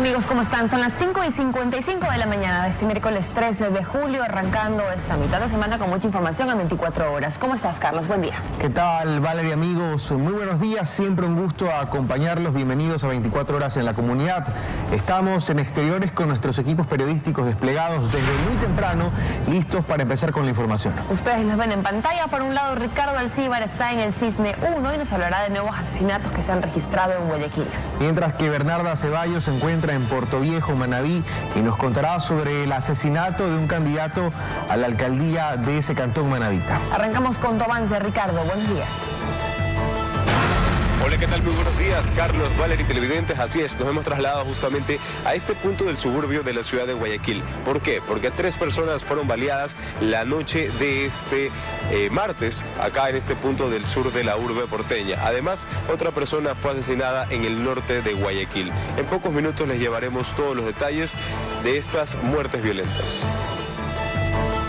Amigos, ¿cómo están? Son las 5:55 de la mañana de este miércoles 13 de julio, arrancando esta mitad de semana con mucha información en 24 horas. ¿Cómo estás, Carlos? Buen día. ¿Qué tal, Valeria, amigos? Muy buenos días, siempre un gusto acompañarlos. Bienvenidos a 24 horas en la comunidad. Estamos en exteriores con nuestros equipos periodísticos desplegados desde muy temprano, listos para empezar con la información. Ustedes los ven en pantalla. Por un lado, Ricardo Alcíbar está en el Cisne 1 y nos hablará de nuevos asesinatos que se han registrado en Guayaquil. Mientras que Bernarda Ceballos se encuentra en Portoviejo, Manabí, y nos contará sobre el asesinato de un candidato a la alcaldía de ese cantón manabita. Arrancamos con tu avance, Ricardo. Buenos días. Hola, ¿qué tal? Muy buenos días, Carlos, Valeria y televidentes. Así es, nos hemos trasladado justamente a este punto del suburbio de la ciudad de Guayaquil. ¿Por qué? Porque 3 personas fueron baleadas la noche de este martes, acá en este punto del sur de la urbe porteña. Además, otra persona fue asesinada en el norte de Guayaquil. En pocos minutos les llevaremos todos los detalles de estas muertes violentas.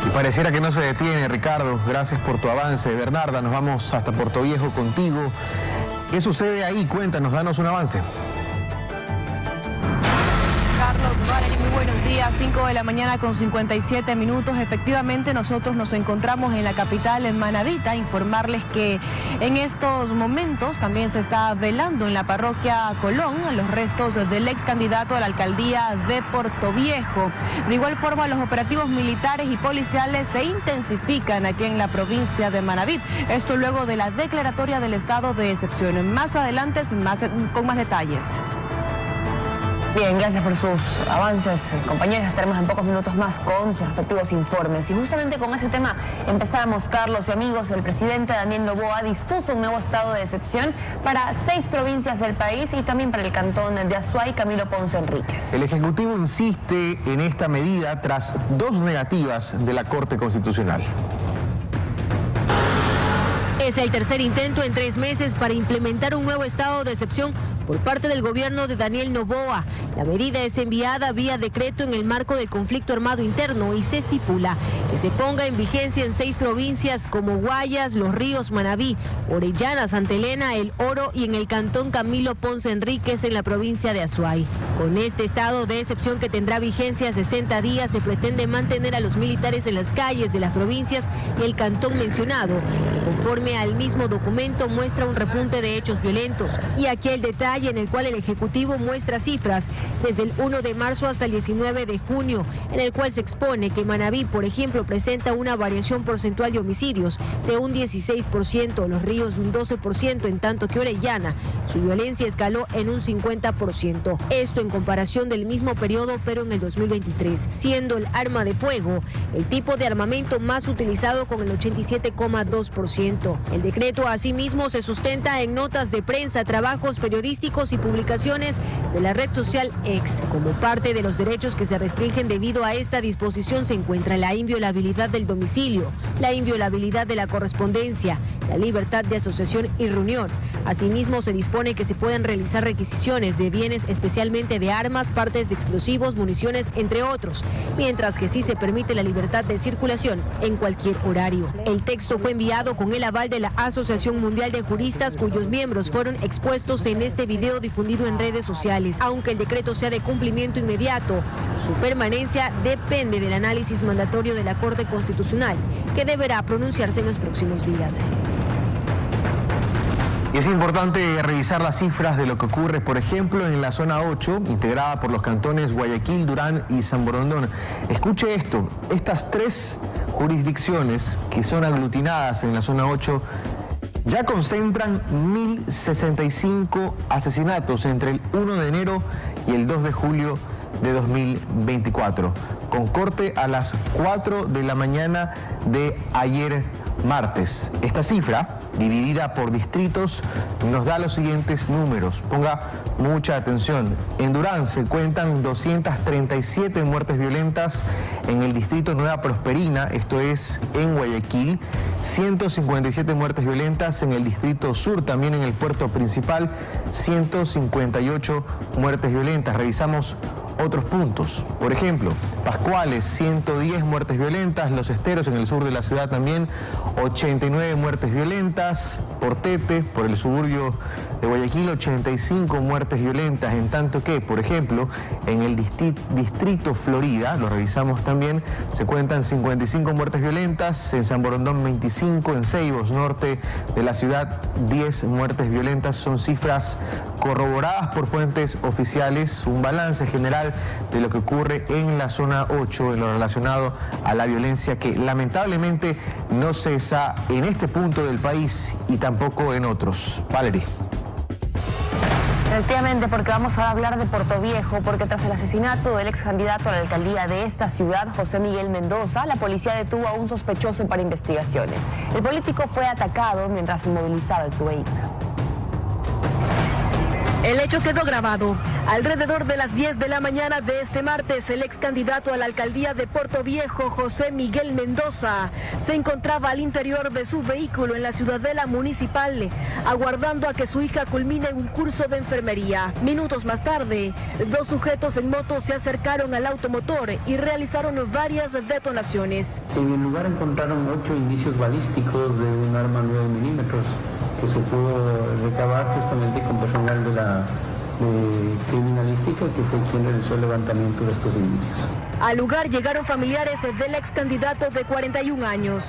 Y pareciera que no se detiene, Ricardo. Gracias por tu avance. Bernarda, nos vamos hasta Portoviejo contigo. ¿Qué sucede ahí? Cuéntanos, danos un avance. Carlos, Valeria, muy buenos días, 5 de la mañana con 57 minutos. Efectivamente, nosotros nos encontramos en la capital, en Manabita. Informarles que en estos momentos también se está velando en la parroquia Colón los restos del ex candidato a la alcaldía de Portoviejo. De igual forma, los operativos militares y policiales se intensifican aquí en la provincia de Manabí. Esto luego de la declaratoria del estado de excepción. Más adelante, con más detalles. Bien, gracias por sus avances, compañeros. Estaremos en pocos minutos más con sus respectivos informes. Y justamente con ese tema empezamos, Carlos y amigos. El presidente Daniel Noboa dispuso un nuevo estado de excepción para 6 provincias del país y también para el cantón de Azuay. Camilo Ponce Enríquez. El Ejecutivo insiste en esta medida tras 2 negativas de la Corte Constitucional. Es el tercer intento en 3 meses para implementar un nuevo estado de excepción por parte del gobierno de Daniel Noboa. La medida es enviada vía decreto en el marco del conflicto armado interno y se estipula que se ponga en vigencia en 6 provincias como Guayas, Los Ríos, Manabí, Orellana, Santa Elena, El Oro y en el cantón Camilo Ponce Enríquez en la provincia de Azuay. Con este estado de excepción que tendrá vigencia 60 días, se pretende mantener a los militares en las calles de las provincias y el cantón mencionado, que conforme al mismo documento muestra un repunte de hechos violentos. Y aquí el detalle en el cual el Ejecutivo muestra cifras desde el 1 de marzo hasta el 19 de junio, en el cual se expone que Manabí, por ejemplo, presenta una variación porcentual de homicidios de un 16%, Los Ríos de un 12%, en tanto que Orellana, su violencia escaló en un 50%. Esto en comparación del mismo periodo, pero en el 2023, siendo el arma de fuego el tipo de armamento más utilizado con el 87,2%. El decreto asimismo se sustenta en notas de prensa, trabajos periodísticos y publicaciones de la red social X. Como parte de los derechos que se restringen debido a esta disposición se encuentra la inviolabilidad del domicilio, la inviolabilidad de la correspondencia, la libertad de asociación y reunión. Asimismo, se dispone que se pueden realizar requisiciones de bienes, especialmente de armas, partes de explosivos, municiones, entre otros, mientras que sí se permite la libertad de circulación en cualquier horario. El texto fue enviado con el aval de la Asociación Mundial de Juristas, cuyos miembros fueron expuestos en este video difundido en redes sociales. Aunque el decreto sea de cumplimiento inmediato, su permanencia depende del análisis mandatorio de la Corte Constitucional, que deberá pronunciarse en los próximos días. Es importante revisar las cifras de lo que ocurre, por ejemplo, en la zona 8, integrada por los cantones Guayaquil, Durán y San Borondón. Escuche esto, estas 3 jurisdicciones que son aglutinadas en la zona 8 ya concentran 1.065 asesinatos entre el 1 de enero y el 2 de julio de 2024, con corte a las 4 de la mañana de ayer martes. Esta cifra, dividida por distritos, nos da los siguientes números. Ponga mucha atención. En Durán se cuentan 237 muertes violentas, en el distrito Nueva Prosperina, esto es en Guayaquil, 157 muertes violentas en el distrito sur, también en el puerto principal, 158 muertes violentas. Revisamos otros puntos. Por ejemplo, Pascuales, 110 muertes violentas, Los Esteros, en el sur de la ciudad también, 89 muertes violentas, Portete, por el suburbio de Guayaquil, 85 muertes violentas, en tanto que, por ejemplo, en el distrito Florida, lo revisamos también, se cuentan 55 muertes violentas, en San Borondón 25, en Ceibos, norte de la ciudad, 10 muertes violentas. Son cifras corroboradas por fuentes oficiales, un balance general de lo que ocurre en la zona 8 en lo relacionado a la violencia que lamentablemente no cesa en este punto del país y tampoco en otros. Valerie. Efectivamente, porque vamos a hablar de Portoviejo, porque tras el asesinato del ex candidato a la alcaldía de esta ciudad, José Miguel Mendoza, la policía detuvo a un sospechoso para investigaciones. El político fue atacado mientras se movilizaba en su vehículo. El hecho quedó grabado. Alrededor de las 10 de la mañana de este martes, el ex candidato a la alcaldía de Portoviejo, José Miguel Mendoza, se encontraba al interior de su vehículo en la ciudadela municipal, aguardando a que su hija culmine un curso de enfermería. Minutos más tarde, dos sujetos en moto se acercaron al automotor y realizaron varias detonaciones. En el lugar encontraron 8 indicios balísticos de un arma 9 milímetros que se pudo recabar justamente con personal de criminalística, que fue quien realizó el levantamiento de estos indicios. Al lugar llegaron familiares del ex candidato de 41 años.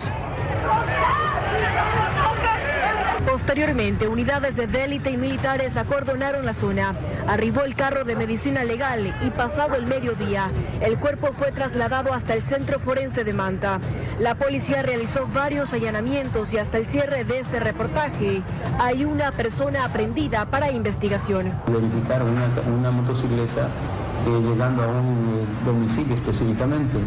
Posteriormente, unidades de élite y militares acordonaron la zona. Arribó el carro de medicina legal y pasado el mediodía, el cuerpo fue trasladado hasta el Centro Forense de Manta. La policía realizó varios allanamientos y hasta el cierre de este reportaje hay una persona aprehendida para investigación. Verificaron una motocicleta llegando a un domicilio específicamente,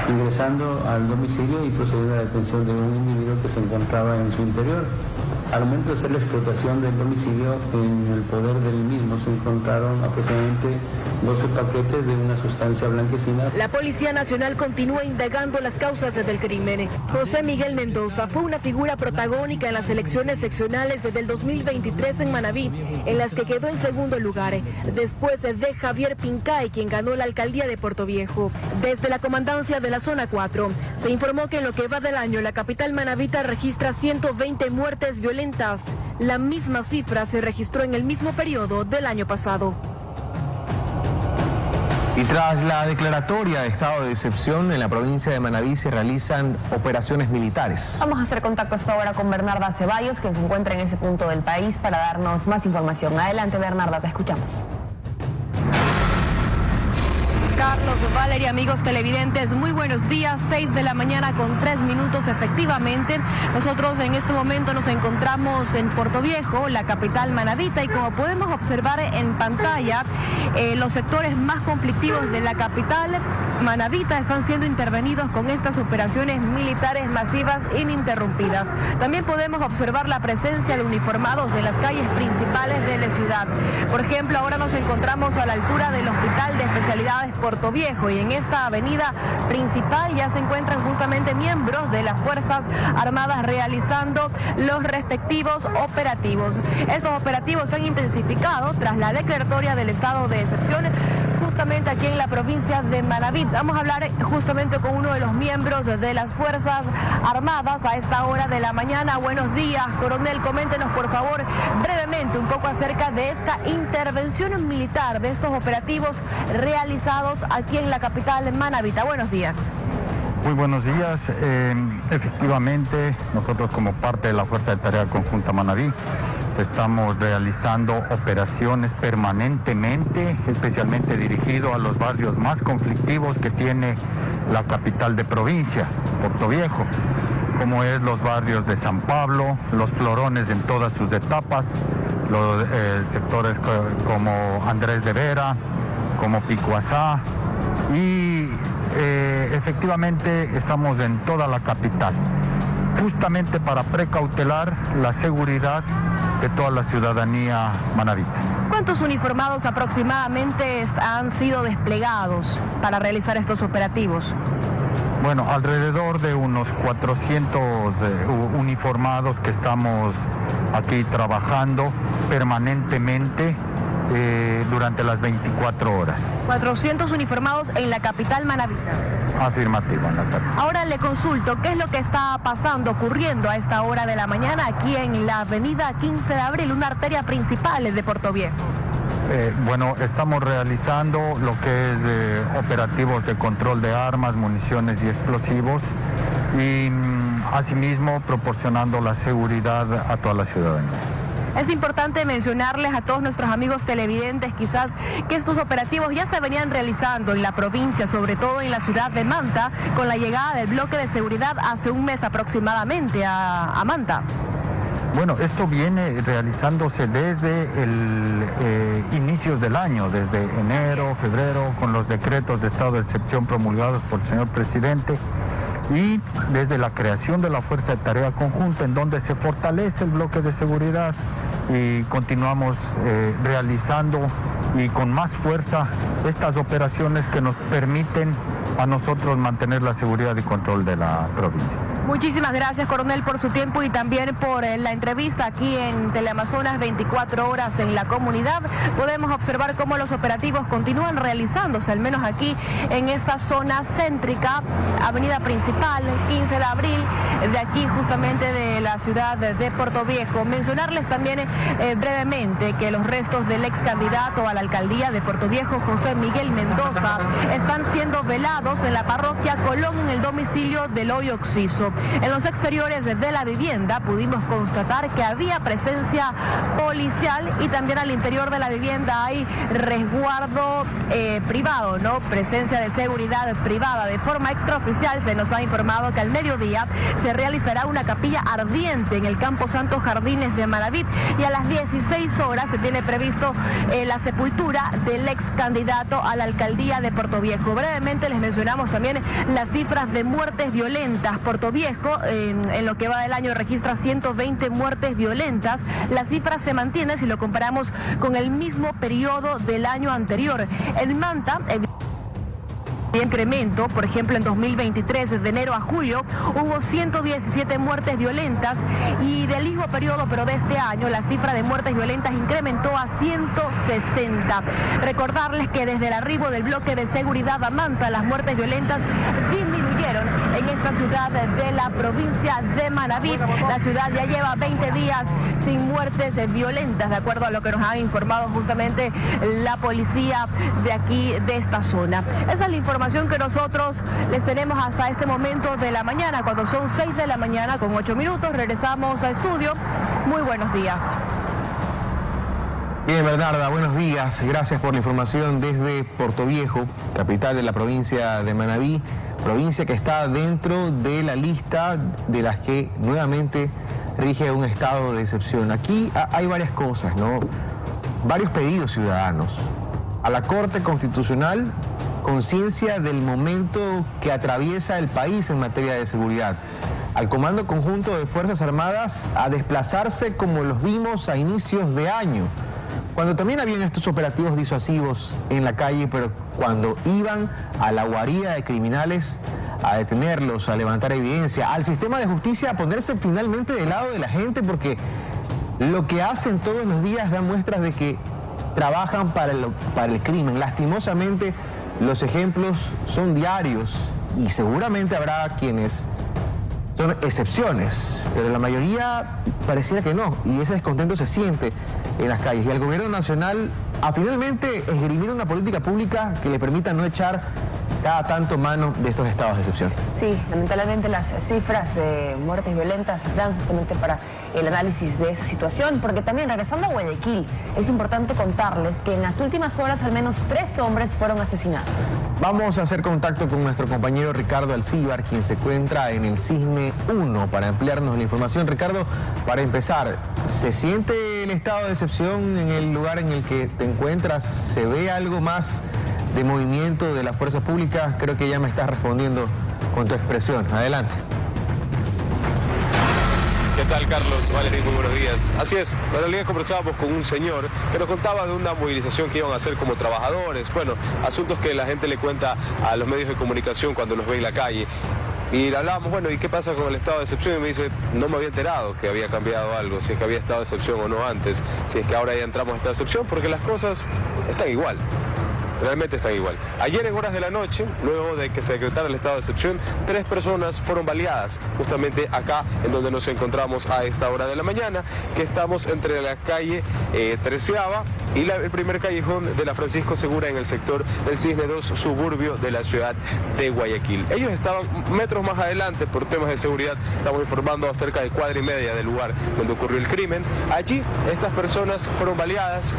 ingresando al domicilio y procediendo a la detención de un individuo que se encontraba en su interior. Al momento de hacer la explotación del domicilio, en el poder del mismo se encontraron aproximadamente 12 paquetes de una sustancia blanquecina. La Policía Nacional continúa indagando las causas del crimen. José Miguel Mendoza fue una figura protagónica en las elecciones seccionales del 2023 en Manabí, en las que quedó en segundo lugar, después de Javier Pincay, quien ganó la alcaldía de Portoviejo. Desde la comandancia de la zona 4, se informó que en lo que va del año, la capital manabita registra 120 muertes violentas. La misma cifra se registró en el mismo periodo del año pasado. Y tras la declaratoria de estado de excepción en la provincia de Manabí se realizan operaciones militares. Vamos a hacer contacto hasta ahora con Bernarda Ceballos, que se encuentra en ese punto del país, para darnos más información. Adelante, Bernarda, te escuchamos. Carlos, Valeria, amigos televidentes, muy buenos días, 6 de la mañana con 3 minutos. Efectivamente, nosotros en este momento nos encontramos en Portoviejo, la capital manabita, y como podemos observar en pantalla, los sectores más conflictivos de la capital manabita están siendo intervenidos con estas operaciones militares masivas ininterrumpidas. También podemos observar la presencia de uniformados en las calles principales de la ciudad. Por ejemplo, ahora nos encontramos a la altura del Hospital de Especialidades Portoviejo, y en esta avenida principal ya se encuentran justamente miembros de las Fuerzas Armadas realizando los respectivos operativos. Estos operativos se han intensificado tras la declaratoria del estado de excepción justamente aquí en la provincia de Manabí. Vamos a hablar justamente con uno de los miembros de las Fuerzas Armadas a esta hora de la mañana. Buenos días, coronel, coméntenos por favor brevemente un poco acerca de esta intervención militar, de estos operativos realizados aquí en la capital manabita. Buenos días. Muy buenos días. Efectivamente, nosotros como parte de la Fuerza de Tarea Conjunta Manabí estamos realizando operaciones permanentemente, especialmente dirigido a los barrios más conflictivos que tiene la capital de provincia, Portoviejo, como es los barrios de San Pablo, los Florones en todas sus etapas, los sectores como Andrés de Vera, como Picuazá, y efectivamente estamos en toda la capital, justamente para precautelar la seguridad de toda la ciudadanía manabita. ¿Cuántos uniformados aproximadamente han sido desplegados para realizar estos operativos? Bueno, alrededor de unos 400 uniformados que estamos aquí trabajando permanentemente durante las 24 horas. 400 uniformados en la capital manabita. Afirmativo, Natalia. Ahora le consulto, ¿qué es lo que está ocurriendo a esta hora de la mañana aquí en la avenida 15 de abril, una arteria principal de Portoviejo? Bueno, estamos realizando lo que es operativos de control de armas, municiones y explosivos y asimismo proporcionando la seguridad a toda la ciudadanía. Es importante mencionarles a todos nuestros amigos televidentes quizás que estos operativos ya se venían realizando en la provincia, sobre todo en la ciudad de Manta, con la llegada del bloque de seguridad hace un mes aproximadamente a Manta. Bueno, esto viene realizándose desde inicios del año, desde enero, febrero, con los decretos de estado de excepción promulgados por el señor presidente y desde la creación de la Fuerza de Tarea Conjunta, en donde se fortalece el bloque de seguridad y continuamos realizando y con más fuerza estas operaciones que nos permiten a nosotros mantener la seguridad y control de la provincia. Muchísimas gracias, coronel, por su tiempo y también por la entrevista aquí en Teleamazonas 24 horas en la comunidad. Podemos observar cómo los operativos continúan realizándose, al menos aquí en esta zona céntrica, avenida principal, 15 de abril, de aquí justamente de la ciudad de Portoviejo. Mencionarles también brevemente que los restos del ex candidato a la alcaldía de Portoviejo, José Miguel Mendoza, están siendo velados en la parroquia Colón en el domicilio del Hoyo Oxiso. En los exteriores de la vivienda pudimos constatar que había presencia policial y también al interior de la vivienda hay resguardo privado, ¿no? Presencia de seguridad privada. De forma extraoficial se nos ha informado que al mediodía se realizará una capilla ardiente en el Campo Santo Jardines de Manabí y a las 16 horas se tiene previsto la sepultura del ex candidato a la alcaldía de Portoviejo. Brevemente les mencionamos también las cifras de muertes violentas. Portoviejo en lo que va del año registra 120 muertes violentas. La cifra se mantiene si lo comparamos con el mismo periodo del año anterior. En Manta, incremento, por ejemplo, en 2023, desde enero a julio, hubo 117 muertes violentas y del mismo periodo, pero de este año, la cifra de muertes violentas incrementó a 160. Recordarles que desde el arribo del bloque de seguridad a Manta, las muertes violentas disminuyeron en esta ciudad de la provincia de Manabí. La ciudad ya lleva 20 días sin muertes violentas, de acuerdo a lo que nos ha informado justamente la policía de aquí, de esta zona. Esa es la información que nosotros les tenemos hasta este momento de la mañana, cuando son 6 de la mañana con 8 minutos. Regresamos a estudio. Muy buenos días. Bien, Bernarda, buenos días. Gracias por la información desde Portoviejo, capital de la provincia de Manabí, provincia que está dentro de la lista de las que nuevamente rige un estado de excepción. Aquí hay varias cosas, ¿no? Varios pedidos ciudadanos. A la Corte Constitucional, conciencia del momento que atraviesa el país en materia de seguridad. Al Comando Conjunto de Fuerzas Armadas a desplazarse como los vimos a inicios de año, cuando también habían estos operativos disuasivos en la calle, pero cuando iban a la guarida de criminales a detenerlos, a levantar evidencia, al sistema de justicia a ponerse finalmente del lado de la gente, porque lo que hacen todos los días da muestras de que trabajan para el crimen. Lastimosamente, los ejemplos son diarios y seguramente habrá quienes son excepciones, pero la mayoría pareciera que no, y ese descontento se siente en las calles. Y al gobierno nacional a finalmente esgrimir una política pública que le permita no echar cada tanto mano de estos estados de excepción. Sí, lamentablemente las cifras de muertes violentas dan justamente para el análisis de esa situación, porque también regresando a Guayaquil, es importante contarles que en las últimas horas al menos 3 hombres fueron asesinados. Vamos a hacer contacto con nuestro compañero Ricardo Alcíbar, quien se encuentra en el Cisne 1, para ampliarnos la información. Ricardo, para empezar, ¿se siente el estado de excepción en el lugar en el que te encuentras? ¿Se ve algo más de movimiento de la fuerza pública? Creo que ya me estás respondiendo con tu expresión. Adelante. ¿Qué tal, Carlos? Valerie, muy buenos días. Así es, en realidad conversábamos con un señor que nos contaba de una movilización que iban a hacer como trabajadores, bueno, asuntos que la gente le cuenta a los medios de comunicación cuando los ve en la calle. Y hablábamos, bueno, ¿y qué pasa con el estado de excepción? Y me dice, no me había enterado que había cambiado algo, si es que había estado de excepción o no antes, si es que ahora ya entramos en esta excepción, porque las cosas están igual. Realmente están igual. Ayer en horas de la noche, luego de que se decretara el estado de excepción, 3 personas fueron baleadas, justamente acá en donde nos encontramos a esta hora de la mañana, que estamos entre la calle Treceava y el primer callejón de la Francisco Segura en el sector del Cisne 2, suburbio de la ciudad de Guayaquil. Ellos estaban metros más adelante por temas de seguridad, estamos informando acerca de cuadra y media del lugar donde ocurrió el crimen. Allí estas personas fueron baleadas,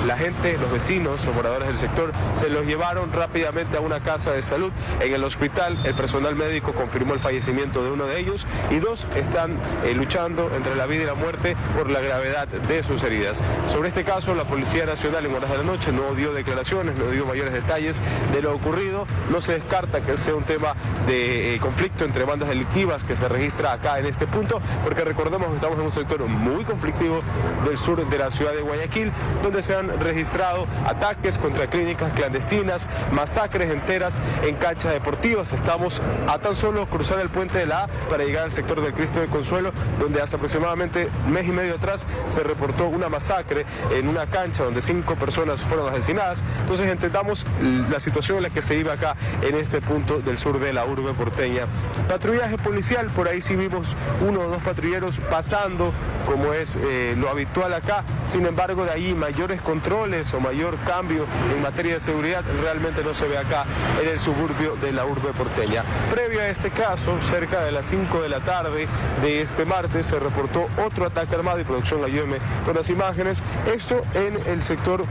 la gente, los vecinos, los moradores del sector, se los llevaron rápidamente a una casa de salud. En el hospital el personal médico confirmó el fallecimiento de uno de ellos y 2 están luchando entre la vida y la muerte por la gravedad de sus heridas. Sobre este caso, la Policía Nacional en horas de la noche no dio declaraciones, no dio mayores detalles de lo ocurrido. No se descarta que sea un tema de conflicto entre bandas delictivas que se registra acá en este punto, porque recordemos que estamos en un sector muy conflictivo del sur de la ciudad de Guayaquil, donde se han registrado ataques contra clínicas clandestinas, masacres enteras en canchas deportivas. Estamos a tan solo cruzar el puente de la A para llegar al sector del Cristo del Consuelo, donde hace aproximadamente mes y medio atrás se reportó una masacre en una cancha donde 5 personas fueron asesinadas. Entonces entendamos la situación en la que se vive acá en este punto del sur de la urbe porteña. Patrullaje policial, por ahí sí vimos 1 o 2 patrulleros pasando, como es lo habitual acá. Sin embargo, de ahí mayores controles o mayor cambio en materia de seguridad realmente no se ve acá en el suburbio de la urbe porteña. Previo a este caso, cerca de las 5 de la tarde de este martes, se reportó otro ataque armado, y producción, ayúdeme con las imágenes, esto en el sector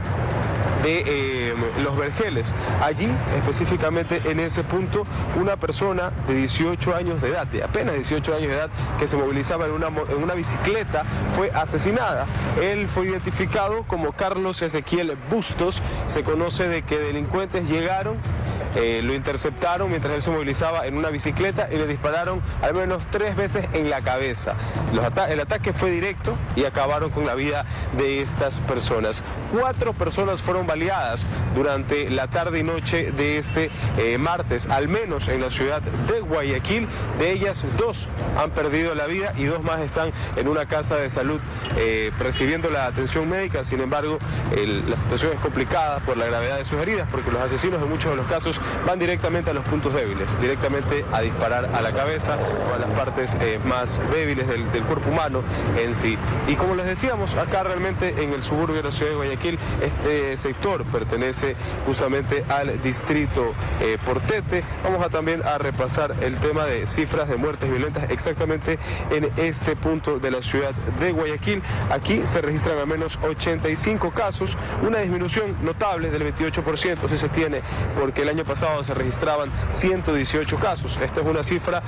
de Los Vergeles. Allí, específicamente en ese punto, una persona de 18 años de edad, de apenas 18 años de edad, que se movilizaba en una bicicleta, fue asesinada. Él fue identificado como Carlos Ezequiel Bustos. Se conoce de que delincuentes llegaron, lo interceptaron mientras él se movilizaba en una bicicleta y le dispararon al menos 3 veces en la cabeza. El ataque fue directo y acabaron con la vida de estas personas. 4 personas fueron baleadas durante la tarde y noche de este martes, al menos en la ciudad de Guayaquil. De ellas, 2 han perdido la vida y 2 más están en una casa de salud recibiendo la atención médica. Sin embargo, la situación es complicada por la gravedad de sus heridas, porque los asesinos en muchos de los casos van directamente a los puntos débiles, directamente a disparar a la cabeza o a las partes más débiles del cuerpo humano en sí. Y como les decíamos, acá realmente en el suburbio de la ciudad de Guayaquil, este sector pertenece justamente al distrito Portete. Vamos también a repasar el tema de cifras de muertes violentas exactamente en este punto de la ciudad de Guayaquil. Aquí se registran al menos 85 casos, una disminución notable del 28%, si se tiene, porque el año pasado se registraban 118 casos. Esta es una cifra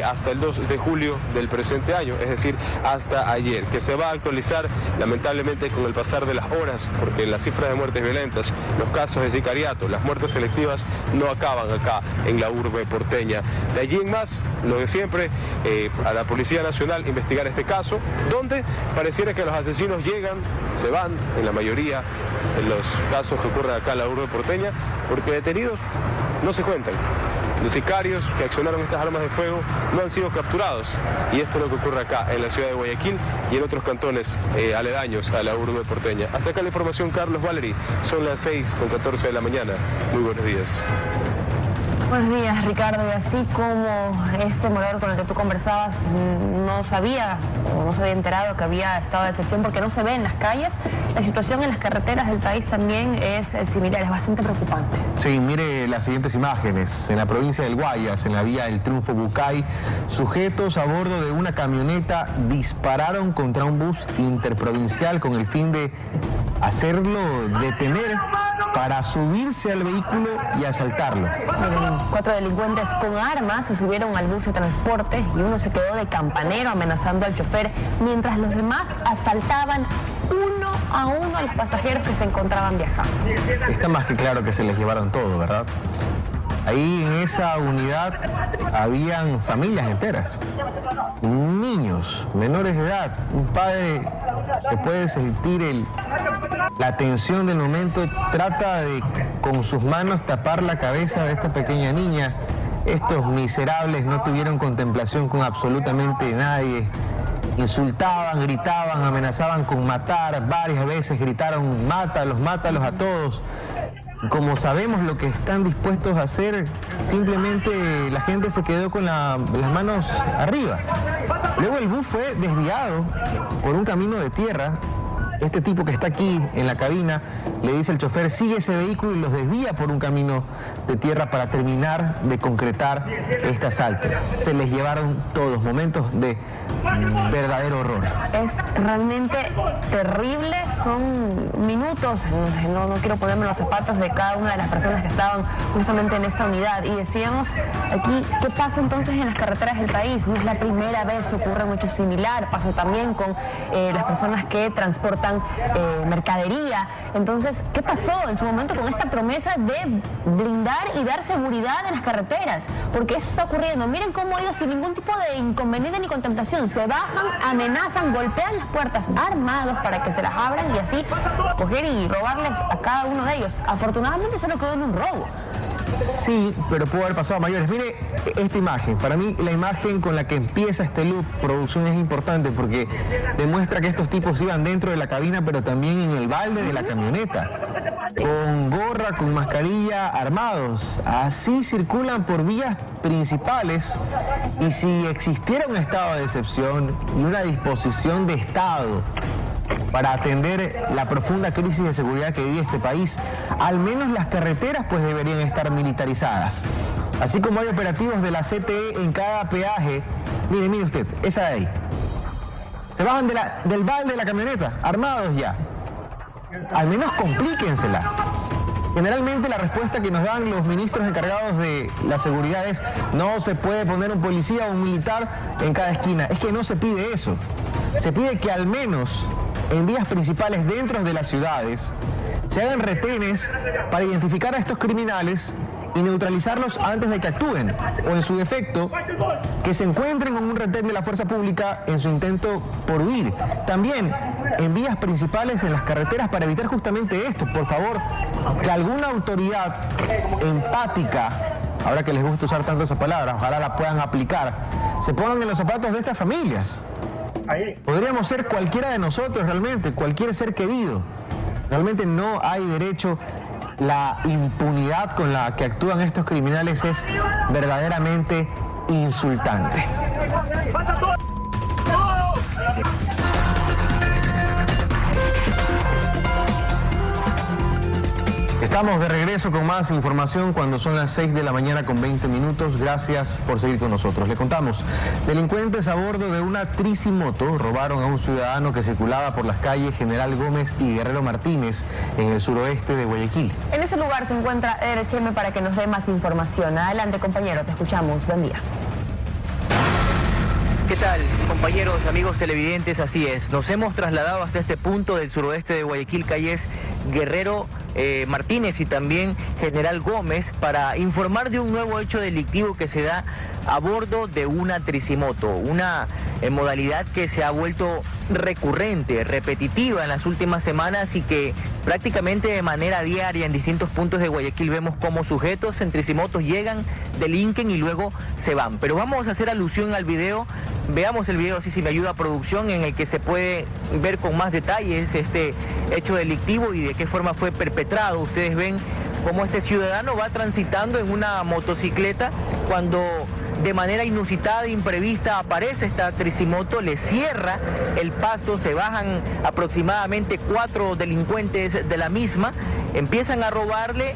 hasta el 2 de julio del presente año, es decir, hasta ayer, que se va a actualizar lamentablemente con el pasar de las horas, porque las cifras de muertes violentas, los casos de sicariato, las muertes selectivas no acaban acá en la urbe porteña. De allí en más, lo de siempre, a la Policía Nacional investigar este caso, donde pareciera que los asesinos llegan, se van, en la mayoría de los casos que ocurren acá en la urbe porteña, porque detenidos no se cuentan. Los sicarios que accionaron estas armas de fuego no han sido capturados, y esto es lo que ocurre acá en la ciudad de Guayaquil y en otros cantones aledaños a la urbe porteña. Hasta acá la información, Carlos Valery. Son las 6:14 de la mañana. Muy buenos días. Buenos días, Ricardo. Y así como este morador con el que tú conversabas no sabía o no se había enterado que había estado de excepción porque no se ve en las calles, la situación en las carreteras del país también es similar, es bastante preocupante. Sí, mire las siguientes imágenes. En la provincia del Guayas, en la vía del Triunfo Bucay, sujetos a bordo de una camioneta dispararon contra un bus interprovincial con el fin de hacerlo detener para subirse al vehículo y asaltarlo. 4 delincuentes con armas se subieron al bus de transporte y uno se quedó de campanero amenazando al chofer, mientras los demás asaltaban uno a uno a los pasajeros que se encontraban viajando. Está más que claro que se les llevaron todo, ¿verdad? Ahí en esa unidad habían familias enteras, niños, menores de edad. Un padre, se puede sentir la tensión del momento, trata de con sus manos tapar la cabeza de esta pequeña niña. Estos miserables no tuvieron contemplación con absolutamente nadie. Insultaban, gritaban, amenazaban con matar, varias veces gritaron mátalos, mátalos a todos. Como sabemos lo que están dispuestos a hacer, simplemente la gente se quedó con las manos arriba. Luego el bus fue desviado por un camino de tierra. Este tipo que está aquí en la cabina le dice al chofer, sigue ese vehículo y los desvía por un camino de tierra para terminar de concretar este asalto. Se les llevaron todos, momentos de verdadero horror. Es realmente terrible, son minutos, no quiero ponerme los zapatos de cada una de las personas que estaban justamente en esta unidad. Y decíamos aquí, ¿qué pasa entonces en las carreteras del país? No es la primera vez que ocurre un hecho similar, pasa también con las personas que transportan mercadería. Entonces, ¿qué pasó en su momento con esta promesa de blindar y dar seguridad en las carreteras? Porque eso está ocurriendo. Miren cómo ellos sin ningún tipo de inconveniente ni contemplación se bajan, amenazan, golpean las puertas armados para que se las abran y así coger y robarles a cada uno de ellos. Afortunadamente solo quedó en un robo. Sí, pero pudo haber pasado a mayores. Mire esta imagen. Para mí la imagen con la que empieza este loop, producción, es importante porque demuestra que estos tipos iban dentro de la cabina, pero también en el balde de la camioneta. Con gorra, con mascarilla, armados. Así circulan por vías principales. Y si existiera un estado de excepción y una disposición de Estado para atender la profunda crisis de seguridad que vive este país, al menos las carreteras pues deberían estar militarizadas. Así como hay operativos de la CTE en cada peaje. Mire usted, esa de ahí. Se bajan del balde de la camioneta, armados ya. Al menos complíquensela. Generalmente la respuesta que nos dan los ministros encargados de la seguridad es: no se puede poner un policía o un militar en cada esquina. Es que no se pide eso. Se pide que al menos en vías principales dentro de las ciudades se hagan retenes para identificar a estos criminales y neutralizarlos antes de que actúen, o en su defecto, que se encuentren con un retén de la fuerza pública en su intento por huir. También en vías principales, en las carreteras, para evitar justamente esto. Por favor, que alguna autoridad empática, ahora que les gusta usar tanto esa palabra, ojalá la puedan aplicar, se pongan en los zapatos de estas familias. Podríamos ser cualquiera de nosotros realmente, cualquier ser querido. Realmente no hay derecho. La impunidad con la que actúan estos criminales es verdaderamente insultante. Estamos de regreso con más información cuando son las 6 de la mañana con 20 minutos. Gracias por seguir con nosotros. Le contamos, delincuentes a bordo de una tricimoto robaron a un ciudadano que circulaba por las calles General Gómez y Guerrero Martínez en el suroeste de Guayaquil. En ese lugar se encuentra Eder Cheme para que nos dé más información. Adelante, compañero, te escuchamos. Buen día. ¿Qué tal, compañeros, amigos televidentes? Así es, nos hemos trasladado hasta este punto del suroeste de Guayaquil, calles Guerrero Martínez y también General Gómez, para informar de un nuevo hecho delictivo que se da a bordo de una tricimoto, una modalidad que se ha vuelto recurrente, repetitiva en las últimas semanas y que prácticamente de manera diaria en distintos puntos de Guayaquil vemos cómo sujetos en tricimotos llegan, delinquen y luego se van. Pero vamos a hacer alusión al video. Veamos el video, así si me ayuda producción, en el que se puede ver con más detalles este hecho delictivo y de qué forma fue perpetrado. Ustedes ven cómo este ciudadano va transitando en una motocicleta cuando de manera inusitada e imprevista aparece esta tricimoto, le cierra el paso, se bajan aproximadamente 4 delincuentes de la misma, empiezan a robarle.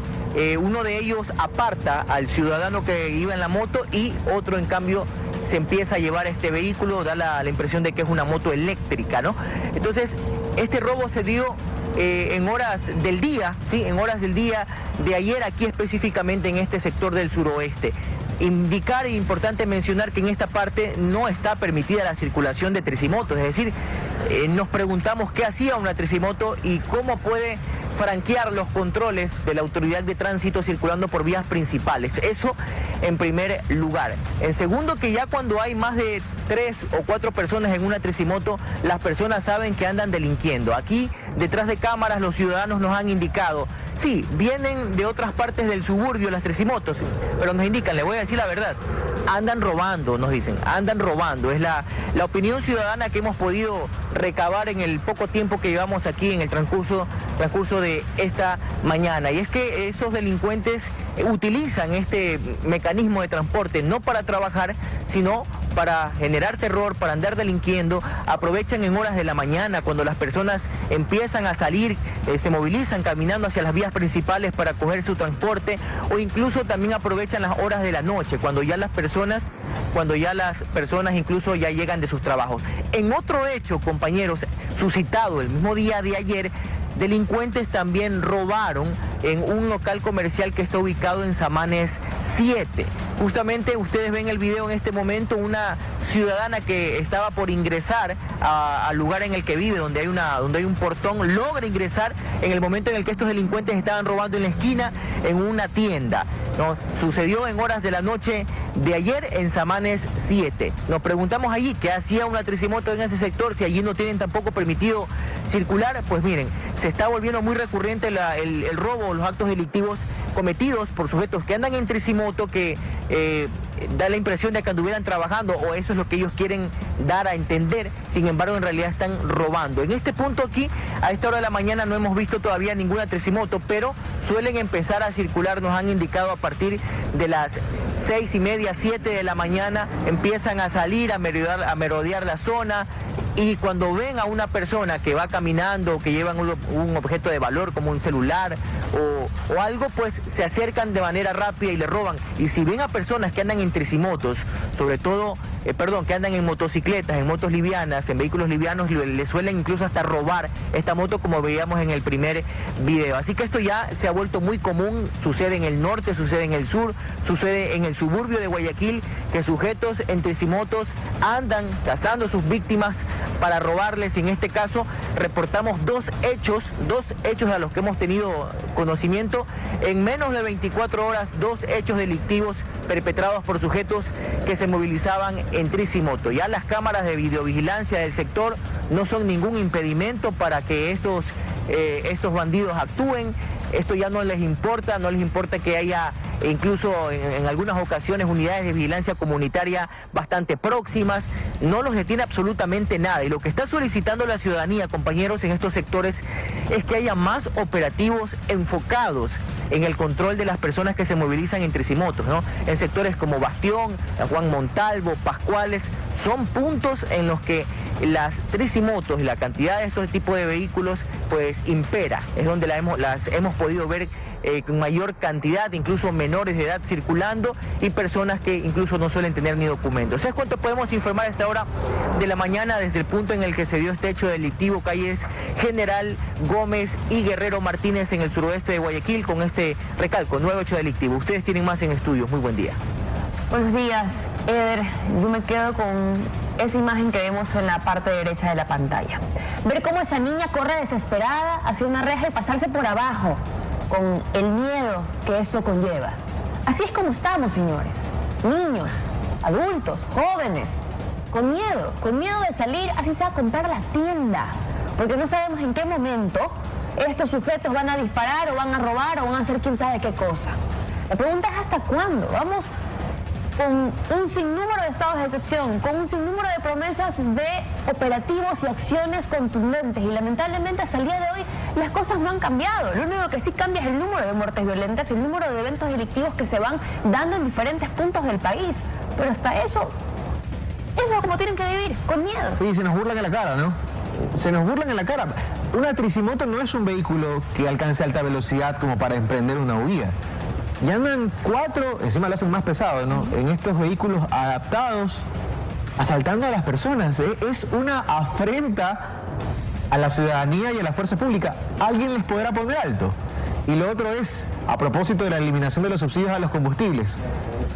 Uno de ellos aparta al ciudadano que iba en la moto y otro en cambio se empieza a llevar este vehículo, da la impresión de que es una moto eléctrica, ¿no? Entonces, este robo se dio en horas del día, ¿sí? En horas del día de ayer, aquí específicamente en este sector del suroeste. Indicar e importante mencionar que en esta parte no está permitida la circulación de tricimotos, es decir, nos preguntamos qué hacía una tricimoto y cómo puede franquear los controles de la autoridad de tránsito circulando por vías principales. Eso en primer lugar. En segundo, que ya cuando hay más de 3 o 4 personas en una tricimoto, las personas saben que andan delinquiendo. Aquí, detrás de cámaras, los ciudadanos nos han indicado, Sí, vienen de otras partes del suburbio las tricimotos, pero nos indican, le voy a decir la verdad, andan robando, nos dicen, andan robando. Es la opinión ciudadana que hemos podido recabar en el poco tiempo que llevamos aquí en el transcurso de esta mañana. Y es que esos delincuentes utilizan este mecanismo de transporte no para trabajar, sino para generar terror, para andar delinquiendo. Aprovechan en horas de la mañana cuando las personas empiezan a salir, se movilizan caminando hacia las vías principales para coger su transporte, o incluso también aprovechan las horas de la noche cuando ya las personas incluso ya llegan de sus trabajos. En otro hecho, compañeros, suscitado el mismo día de ayer, delincuentes también robaron en un local comercial que está ubicado en Samanes 7. Justamente ustedes ven el video en este momento, una ciudadana que estaba por ingresar al lugar en el que vive, donde hay un portón, logra ingresar en el momento en el que estos delincuentes estaban robando en la esquina en una tienda. ¿No? Sucedió en horas de la noche de ayer en Samanes 7. Nos preguntamos allí qué hacía una tricimoto en ese sector, si allí no tienen tampoco permitido circular. Pues miren, se está volviendo muy recurrente el robo o los actos delictivos cometidos por sujetos que andan en tricimoto, que da la impresión de que anduvieran trabajando, o eso es lo que ellos quieren dar a entender. Sin embargo, en realidad están robando. En este punto aquí, a esta hora de la mañana, no hemos visto todavía ninguna tricimoto, pero suelen empezar a circular. Nos han indicado a partir de las 6:30, 7 de la mañana, empiezan a salir, a merodear la zona, y cuando ven a una persona que va caminando, que llevan un objeto de valor como un celular o algo, pues se acercan de manera rápida y le roban. Y si ven a personas que andan en tricimotos, sobre todo, que andan en motocicletas, en motos livianas, en vehículos livianos, le suelen incluso hasta robar esta moto, como veíamos en el primer video. Así que esto ya se ha vuelto muy común, sucede en el norte, sucede en el sur, sucede en el suburbio de Guayaquil, que sujetos en tricimotos andan cazando a sus víctimas para robarles. En este caso reportamos dos hechos a los que hemos tenido conocimiento en menos de 24 horas, 2 hechos delictivos perpetrados por sujetos que se movilizaban en tricimoto. Ya las cámaras de videovigilancia del sector no son ningún impedimento para que estos bandidos actúen. Esto ya no les importa que haya incluso en algunas ocasiones unidades de vigilancia comunitaria bastante próximas. No los detiene absolutamente nada. Y lo que está solicitando la ciudadanía, compañeros, en estos sectores es que haya más operativos enfocados en el control de las personas que se movilizan en tricimotos, ¿no? En sectores como Bastión, Juan Montalvo, Pascuales, son puntos en los que las tricimotos y la cantidad de estos tipos de vehículos pues impera. Es donde las hemos podido ver con mayor cantidad, incluso menores de edad circulando, y personas que incluso no suelen tener ni documentos. ¿Sabes cuánto podemos informar a esta hora de la mañana desde el punto en el que se dio este hecho delictivo, calles General Gómez y Guerrero Martínez en el suroeste de Guayaquil, con este recalco, nuevo hecho delictivo? Ustedes tienen más en estudios. Muy buen día. Buenos días, Eder. Yo me quedo con esa imagen que vemos en la parte derecha de la pantalla. Ver cómo esa niña corre desesperada hacia una reja y pasarse por abajo, con el miedo que esto conlleva. Así es como estamos, señores. Niños, adultos, jóvenes, con miedo de salir, así sea a comprar a la tienda, porque no sabemos en qué momento estos sujetos van a disparar o van a robar o van a hacer quién sabe qué cosa. La pregunta es ¿hasta cuándo? Vamos con un sinnúmero de estados de excepción, con un sinnúmero de promesas de operativos y acciones contundentes, y lamentablemente hasta el día de hoy las cosas no han cambiado. Lo único que sí cambia es el número de muertes violentas, el número de eventos delictivos que se van dando en diferentes puntos del país, pero hasta eso es como tienen que vivir, con miedo. Y se nos burlan en la cara, ¿no? Se nos burlan en la cara. Una tricimoto no es un vehículo que alcance alta velocidad como para emprender una huida. Ya andan 4, encima lo hacen más pesado, ¿no? En estos vehículos adaptados, asaltando a las personas. Es una afrenta a la ciudadanía y a la fuerza pública. ¿Alguien les podrá poner alto? Y lo otro es, a propósito de la eliminación de los subsidios a los combustibles.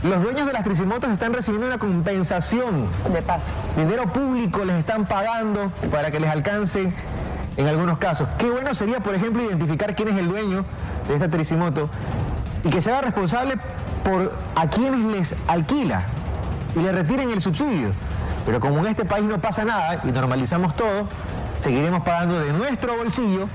Los dueños de las tricimotos están recibiendo una compensación. De paso. Dinero público les están pagando para que les alcance en algunos casos. Qué bueno sería, por ejemplo, identificar quién es el dueño de esta tricimoto y que sea responsable por a quienes les alquila y le retiren el subsidio. Pero como en este país no pasa nada y normalizamos todo, seguiremos pagando de nuestro bolsillo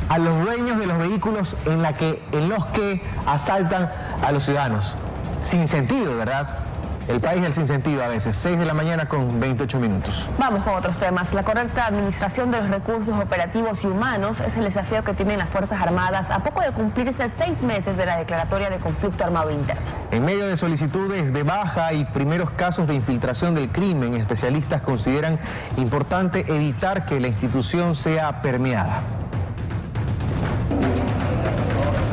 a los dueños de los vehículos en los que asaltan a los ciudadanos. Sin sentido, ¿verdad? El país del sinsentido a veces. 6 de la mañana con 28 minutos. Vamos con otros temas. La correcta administración de los recursos operativos y humanos es el desafío que tienen las Fuerzas Armadas a poco de cumplirse 6 meses de la declaratoria de conflicto armado interno. En medio de solicitudes de baja y primeros casos de infiltración del crimen, especialistas consideran importante evitar que la institución sea permeada.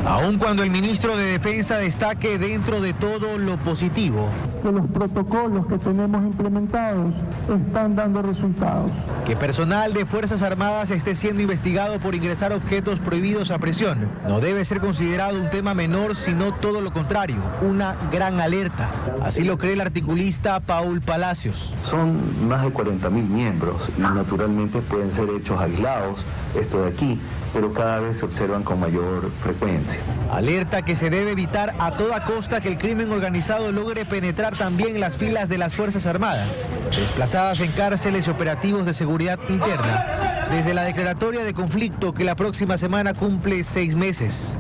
Aun cuando el ministro de Defensa destaque dentro de todo lo positivo, que los protocolos que tenemos implementados están dando resultados. Que personal de Fuerzas Armadas esté siendo investigado por ingresar objetos prohibidos a prisión no debe ser considerado un tema menor, sino todo lo contrario, una gran alerta. Así lo cree el articulista Paul Palacios. Son más de 40.000 miembros y naturalmente pueden ser hechos aislados, esto de aquí, pero cada vez se observan con mayor frecuencia. Alerta que se debe evitar a toda costa que el crimen organizado logre penetrar también las filas de las Fuerzas Armadas, desplazadas en cárceles y operativos de seguridad interna, desde la declaratoria de conflicto que la próxima semana cumple 6 meses.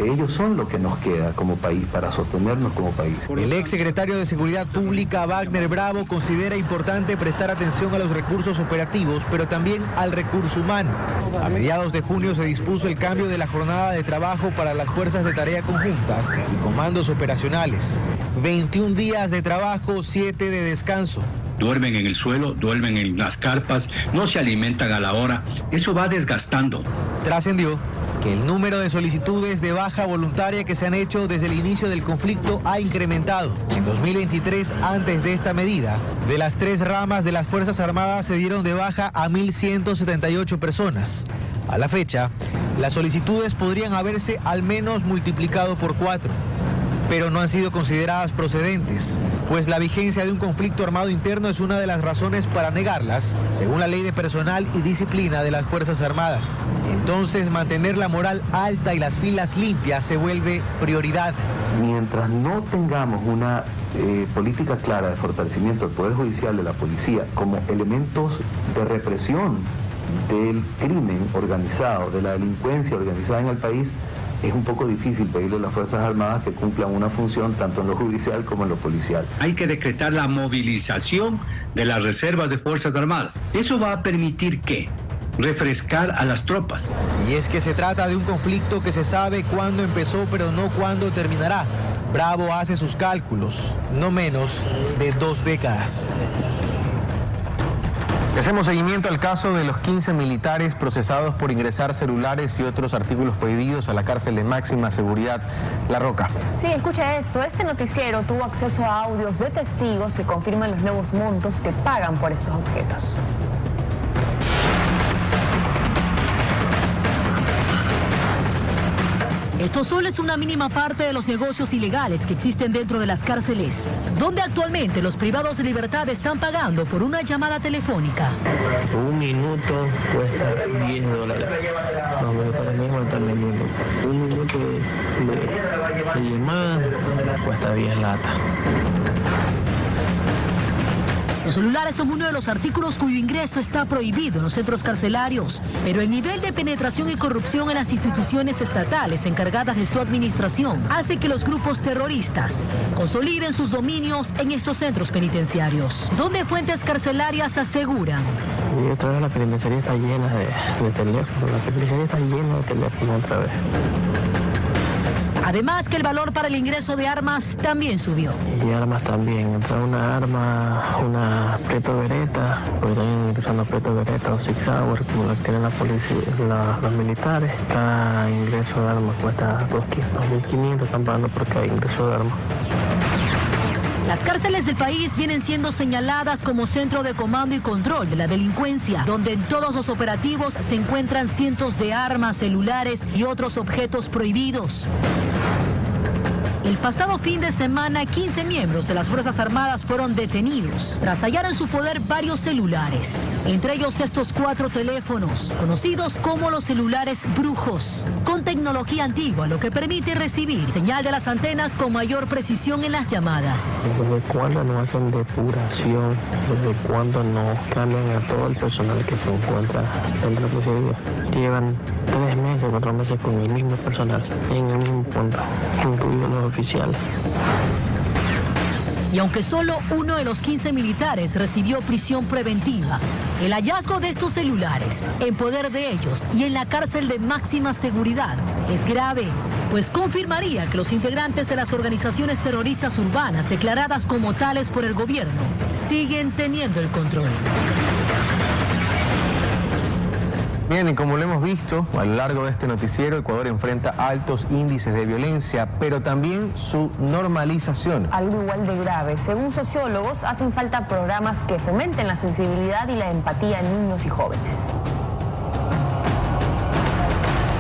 Ellos son lo que nos queda como país para sostenernos como país. El exsecretario de Seguridad Pública, Wagner Bravo, considera importante prestar atención a los recursos operativos, pero también al recurso humano. A mediados de junio se dispuso el cambio de la jornada de trabajo para las fuerzas de tarea conjuntas y comandos operacionales. 21 días de trabajo, 7 de descanso. Duermen en el suelo, duermen en las carpas, no se alimentan a la hora. Eso va desgastando. Trascendió que el número de solicitudes de baja voluntaria que se han hecho desde el inicio del conflicto ha incrementado. En 2023, antes de esta medida, de las 3 ramas de las Fuerzas Armadas se dieron de baja a 1.178 personas. A la fecha, las solicitudes podrían haberse al menos multiplicado por 4. Pero no han sido consideradas procedentes, pues la vigencia de un conflicto armado interno es una de las razones para negarlas, según la Ley de Personal y Disciplina de las Fuerzas Armadas. Entonces, mantener la moral alta y las filas limpias se vuelve prioridad. Mientras no tengamos una política clara de fortalecimiento del Poder Judicial, de la policía, como elementos de represión del crimen organizado, de la delincuencia organizada en el país, es un poco difícil pedirle a las Fuerzas Armadas que cumplan una función tanto en lo judicial como en lo policial. Hay que decretar la movilización de las reservas de Fuerzas Armadas. Eso va a permitir ¿qué? Refrescar a las tropas. Y es que se trata de un conflicto que se sabe cuándo empezó, pero no cuándo terminará. Bravo hace sus cálculos, no menos de 2 décadas. Hacemos seguimiento al caso de los 15 militares procesados por ingresar celulares y otros artículos prohibidos a la cárcel de máxima seguridad La Roca. Sí, escucha esto. Este noticiero tuvo acceso a audios de testigos que confirman los nuevos montos que pagan por estos objetos. Esto solo es una mínima parte de los negocios ilegales que existen dentro de las cárceles, donde actualmente los privados de libertad están pagando por una llamada telefónica. Un minuto cuesta $10. No, para mí aguantar un minuto. Un minuto de llamada cuesta 10 latas. Los celulares son uno de los artículos cuyo ingreso está prohibido en los centros carcelarios, pero el nivel de penetración y corrupción en las instituciones estatales encargadas de su administración hace que los grupos terroristas consoliden sus dominios en estos centros penitenciarios, donde fuentes carcelarias aseguran. Y otra vez la penitenciaría está llena de teléfonos, la penitenciaría está llena de teléfonos otra vez. Además que el valor para el ingreso de armas también subió. Y armas también, entra una arma, una Preto Beretta, pues también ingresando Preto Beretta o Sig Sauer, como la tienen la policía, los militares. Cada ingreso de armas cuesta 2.500, están pagando por cada ingreso de armas. Las cárceles del país vienen siendo señaladas como centro de comando y control de la delincuencia, donde en todos los operativos se encuentran cientos de armas, celulares y otros objetos prohibidos. El pasado fin de semana, 15 miembros de las Fuerzas Armadas fueron detenidos tras hallar en su poder varios celulares, entre ellos estos 4 teléfonos, conocidos como los celulares brujos, con tecnología antigua, lo que permite recibir señal de las antenas con mayor precisión en las llamadas. ¿Desde cuándo no hacen depuración? ¿Desde cuándo no cambian a todo el personal que se encuentra dentro de la policía? Llevan 3 meses, 4 meses con el mismo personal, en el mismo punto, incluidos los oficiales. Y aunque solo uno de los 15 militares recibió prisión preventiva, el hallazgo de estos celulares en poder de ellos y en la cárcel de máxima seguridad es grave, pues confirmaría que los integrantes de las organizaciones terroristas urbanas declaradas como tales por el gobierno siguen teniendo el control. Bien, y como lo hemos visto a lo largo de este noticiero, Ecuador enfrenta altos índices de violencia, pero también su normalización. Algo igual de grave. Según sociólogos, hacen falta programas que fomenten la sensibilidad y la empatía en niños y jóvenes.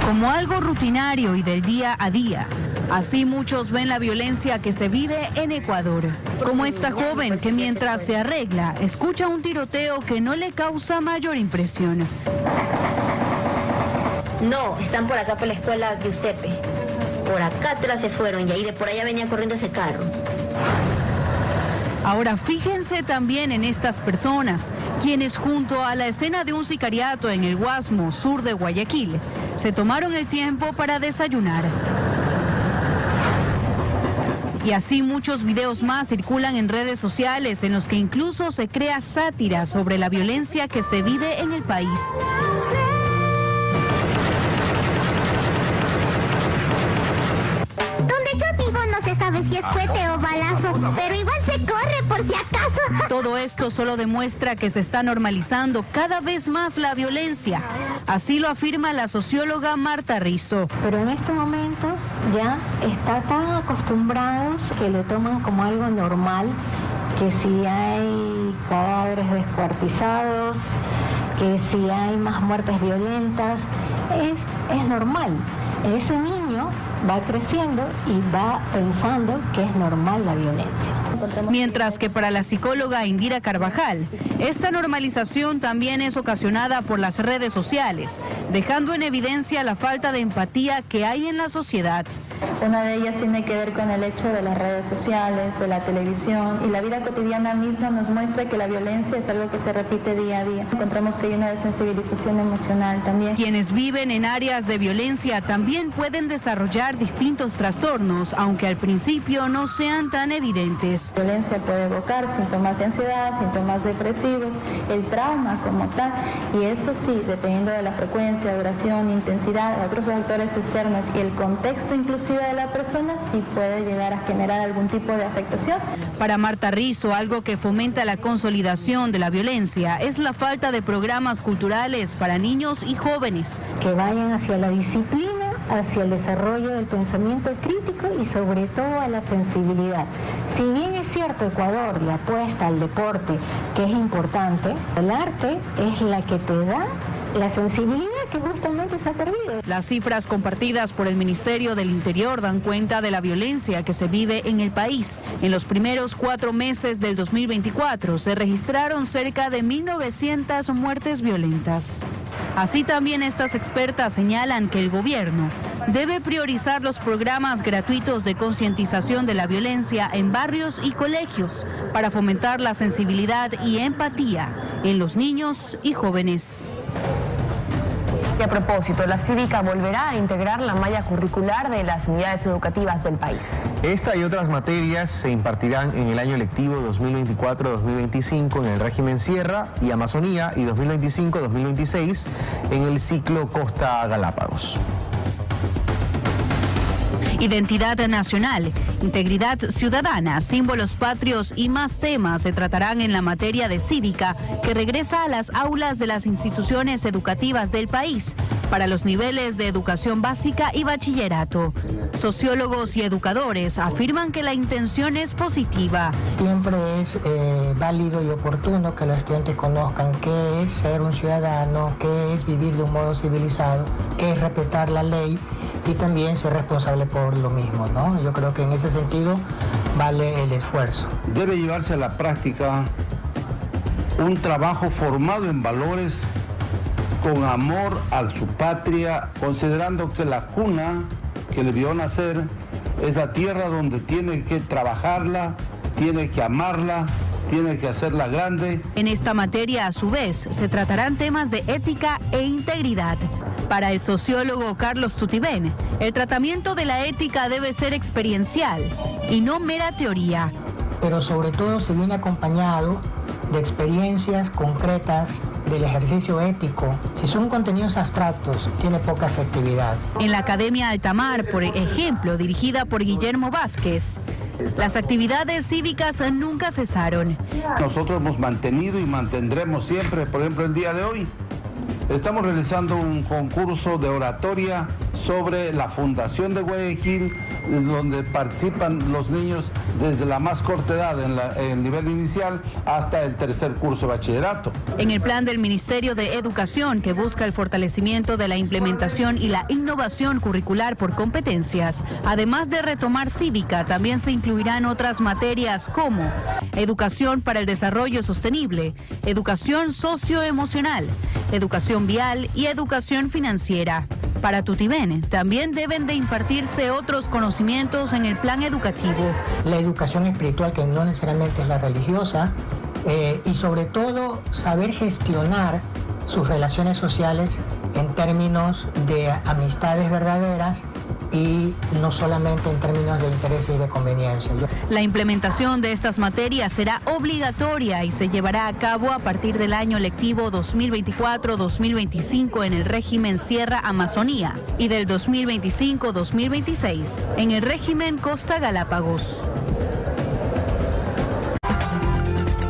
Como algo rutinario y del día a día. Así muchos ven la violencia que se vive en Ecuador. Como esta joven que mientras se arregla, escucha un tiroteo que no le causa mayor impresión. No, están por acá por la escuela Giuseppe. Por acá atrás se fueron y ahí de por allá venía corriendo ese carro. Ahora fíjense también en estas personas, quienes junto a la escena de un sicariato en el Guasmo, sur de Guayaquil, se tomaron el tiempo para desayunar. Y así muchos videos más circulan en redes sociales en los que incluso se crea sátira sobre la violencia que se vive en el país. Donde yo vivo no se sabe si es cohete o balazo, pero igual se corre por si acaso. Todo esto solo demuestra que se está normalizando cada vez más la violencia. Así lo afirma la socióloga Marta Rizzo. Pero en este momento ya está tan acostumbrados que lo toman como algo normal, que si hay cadáveres descuartizados, que si hay más muertes violentas, es normal. Ese niño va creciendo y va pensando que es normal la violencia. Mientras que para la psicóloga Indira Carvajal, esta normalización también es ocasionada por las redes sociales, dejando en evidencia la falta de empatía que hay en la sociedad. Una de ellas tiene que ver con el hecho de las redes sociales, de la televisión, y la vida cotidiana misma nos muestra que la violencia es algo que se repite día a día. Encontramos que hay una desensibilización emocional también. Quienes viven en áreas de violencia también pueden desarrollar distintos trastornos, aunque al principio no sean tan evidentes. La violencia puede evocar síntomas de ansiedad, síntomas depresivos, el trauma como tal, y eso sí, dependiendo de la frecuencia, duración, intensidad, otros factores externos y el contexto inclusive de la persona, sí puede llegar a generar algún tipo de afectación. Para Marta Rizzo, algo que fomenta la consolidación de la violencia es la falta de programas culturales para niños y jóvenes. Que vayan hacia la disciplina, hacia el desarrollo del pensamiento crítico y sobre todo a la sensibilidad. Si bien es cierto, Ecuador le apuesta al deporte, que es importante, el arte es la que te da la sensibilidad que justamente se ha perdido. Las cifras compartidas por el Ministerio del Interior dan cuenta de la violencia que se vive en el país. En los primeros 4 meses del 2024 se registraron cerca de 1.900 muertes violentas. Así también estas expertas señalan que el gobierno debe priorizar los programas gratuitos de concientización de la violencia en barrios y colegios para fomentar la sensibilidad y empatía en los niños y jóvenes. Y a propósito, la Cívica volverá a integrar la malla curricular de las unidades educativas del país. Esta y otras materias se impartirán en el año lectivo 2024-2025 en el régimen Sierra y Amazonía y 2025-2026 en el ciclo Costa Galápagos. Identidad nacional, integridad ciudadana, símbolos patrios y más temas se tratarán en la materia de cívica que regresa a las aulas de las instituciones educativas del país para los niveles de educación básica y bachillerato. Sociólogos y educadores afirman que la intención es positiva. Siempre es válido y oportuno que los estudiantes conozcan qué es ser un ciudadano, qué es vivir de un modo civilizado, qué es respetar la ley y también ser responsable por lo mismo, ¿no? Yo creo que en ese sentido vale el esfuerzo. Debe llevarse a la práctica un trabajo formado en valores con amor a su patria, considerando que la cuna que le vio nacer es la tierra donde tiene que trabajarla, tiene que amarla tiene que hacerla grande. En esta materia, a su vez, se tratarán temas de ética e integridad. Para el sociólogo Carlos Tutibén, el tratamiento de la ética debe ser experiencial y no mera teoría. Pero sobre todo se viene acompañado de experiencias concretas del ejercicio ético. Si son contenidos abstractos, tiene poca efectividad. En la Academia Altamar, por ejemplo, dirigida por Guillermo Vázquez, las actividades cívicas nunca cesaron. Nosotros hemos mantenido y mantendremos siempre, por ejemplo, el día de hoy, estamos realizando un concurso de oratoria sobre la Fundación de Guayaquil, donde participan los niños desde la más corta edad en el nivel inicial hasta el tercer curso de bachillerato. En el plan del Ministerio de Educación, que busca el fortalecimiento de la implementación y la innovación curricular por competencias, además de retomar cívica, también se incluirán otras materias como educación para el desarrollo sostenible, educación socioemocional, educación vial y educación financiera. Para Tutibén, también deben de impartirse otros conocimientos en el plan educativo. La educación espiritual, que no necesariamente es la religiosa, y sobre todo saber gestionar sus relaciones sociales en términos de amistades verdaderas y no solamente en términos de interés y de conveniencia. La implementación de estas materias será obligatoria y se llevará a cabo a partir del año lectivo 2024-2025 en el régimen Sierra Amazonía y del 2025-2026 en el régimen Costa Galápagos.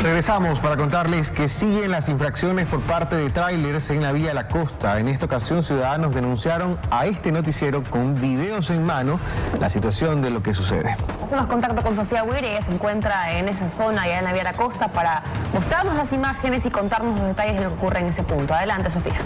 Regresamos para contarles que siguen las infracciones por parte de tráilers en la vía La Costa. En esta ocasión, ciudadanos denunciaron a este noticiero con videos en mano la situación de lo que sucede. Hacemos contacto con Sofía Huir, ella se encuentra en esa zona, allá en la vía La Costa, para mostrarnos las imágenes y contarnos los detalles de lo que ocurre en ese punto. Adelante, Sofía.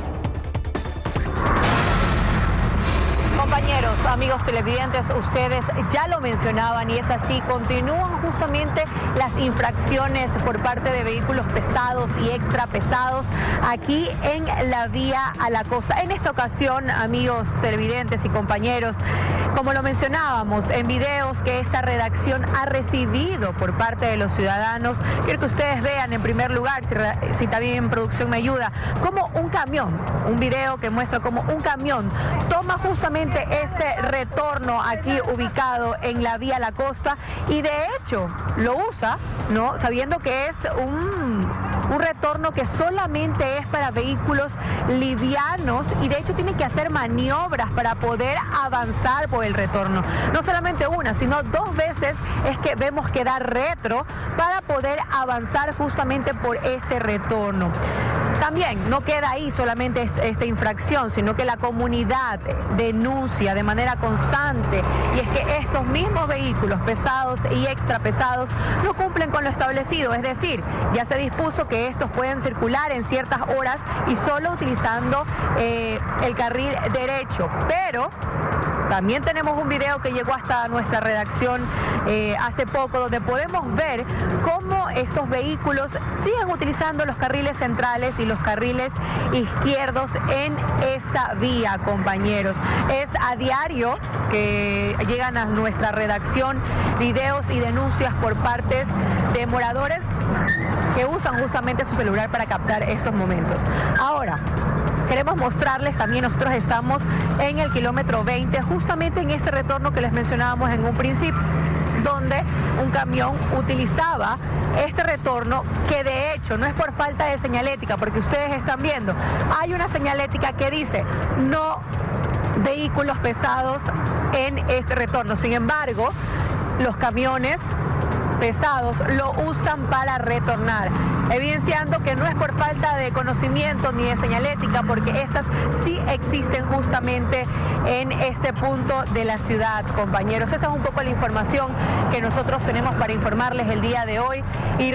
Compañeros, amigos televidentes, ustedes ya lo mencionaban y es así, continúan justamente las infracciones por parte de vehículos pesados y extra pesados aquí en la vía a La Costa. En esta ocasión, amigos televidentes y compañeros, como lo mencionábamos en videos que esta redacción ha recibido por parte de los ciudadanos, quiero que ustedes vean en primer lugar, si también producción me ayuda, como un camión, un video que muestra como un camión toma justamente este retorno aquí ubicado en la vía La Costa y de hecho lo usa, ¿no? Sabiendo que es un retorno que solamente es para vehículos livianos y de hecho tiene que hacer maniobras para poder avanzar por el retorno. No solamente una, sino dos veces es que vemos que da retro para poder avanzar justamente por este retorno. También no queda ahí solamente esta infracción, sino que la comunidad denuncia de manera constante, y es que estos mismos vehículos pesados y extra pesados no cumplen con lo establecido, es decir, ya se dispuso que estos pueden circular en ciertas horas y solo utilizando el carril derecho, pero también tenemos un video que llegó hasta nuestra redacción hace poco, donde podemos ver cómo estos vehículos siguen utilizando los carriles centrales y los carriles izquierdos en esta vía, compañeros. Es a diario que llegan a nuestra redacción videos y denuncias por partes de moradores que usan justamente su celular para captar estos momentos. Ahora, queremos mostrarles también, nosotros estamos en el kilómetro 20, justamente en ese retorno que les mencionábamos en un principio, donde un camión utilizaba este retorno, que de hecho no es por falta de señalética, porque ustedes están viendo, hay una señalética que dice no vehículos pesados en este retorno. Sin embargo, los camiones pesados lo usan para retornar, evidenciando que no es por falta de conocimiento ni de señalética, porque estas sí existen justamente en este punto de la ciudad, compañeros. Esa es un poco la información que nosotros tenemos para informarles el día de hoy y